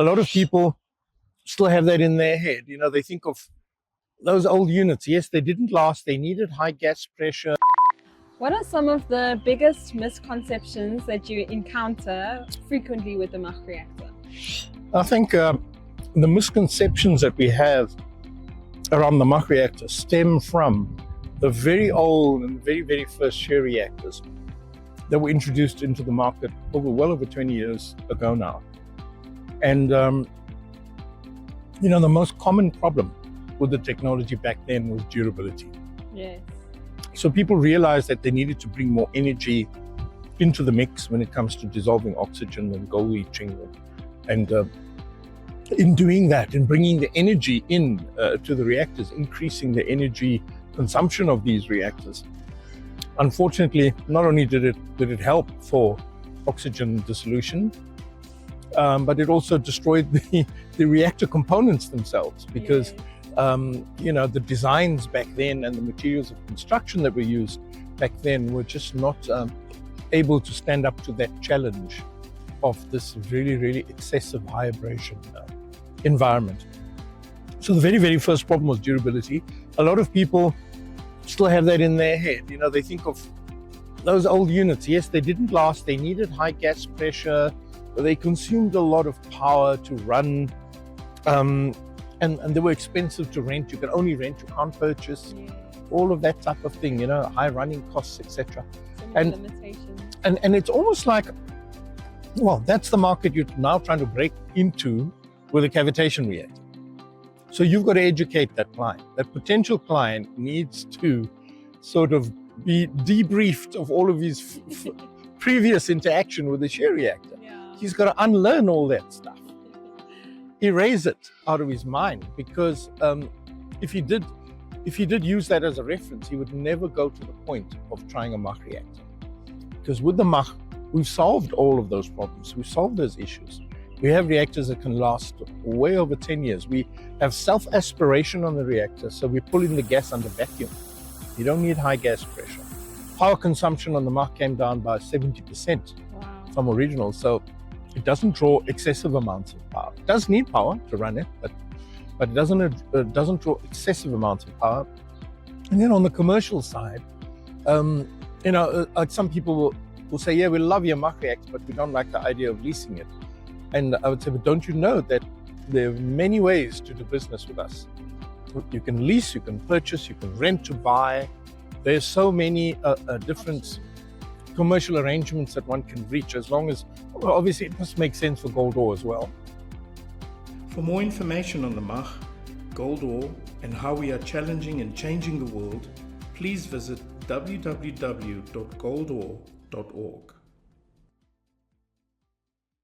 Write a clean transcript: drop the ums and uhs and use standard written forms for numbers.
lot of people still have that in their head. You know, they think of those old units. Yes, they didn't last. They needed high gas pressure. What are some of the biggest misconceptions that you encounter frequently with the MACH reactor? I think the misconceptions that we have around the MACH reactor stem from the very old and very, very first shear reactors that were introduced into the market well over 20 years ago now. And, you know, the most common problem with the technology back then was durability. Yes. So people realized that they needed to bring more energy into the mix when it comes to dissolving oxygen and gold leaching. And in doing that, in bringing the energy in to the reactors, increasing the energy consumption of these reactors. Unfortunately, not only did it help for oxygen dissolution, but it also destroyed the reactor components themselves, because you know, the designs back then and the materials of construction that were used back then were just not able to stand up to that challenge of this really, really excessive high abrasion environment. So the very, very first problem was durability. A lot of people still have that in their head. You know, they think of those old units. Yes, they didn't last. They needed high gas pressure. They consumed a lot of power to run. And they were expensive to rent. You can only rent, you can't purchase. All of that type of thing, you know, high running costs, etc. And it's almost like, well, that's the market you're now trying to break into with a cavitation reactor. So you've got to educate that client. That potential client needs to sort of be debriefed of all of his previous interaction with the shear reactor. He's got to unlearn all that stuff. Erase it out of his mind, because if he did use that as a reference, he would never go to the point of trying a MACH reactor. Because with the MACH, we've solved all of those problems. We've solved those issues. We have reactors that can last way over 10 years. We have self-aspiration on the reactor, so we pull in the gas under vacuum. You don't need high gas pressure. Power consumption on the MACH came down by 70% from original, so it doesn't draw excessive amounts of power. It does need power to run it, but it doesn't draw excessive amounts of power. And then on the commercial side, you know, some people will say, yeah, we love your MACH reactor, but we don't like the idea of leasing it. And I would say, but don't you know that there are many ways to do business with us? You can lease, you can purchase, you can rent to buy. There's so many different commercial arrangements that one can reach, as long as, well, obviously it must make sense for gold ore as well. For more information on the MACH, gold ore, and how we are challenging and changing the world, please visit www.goldore.org.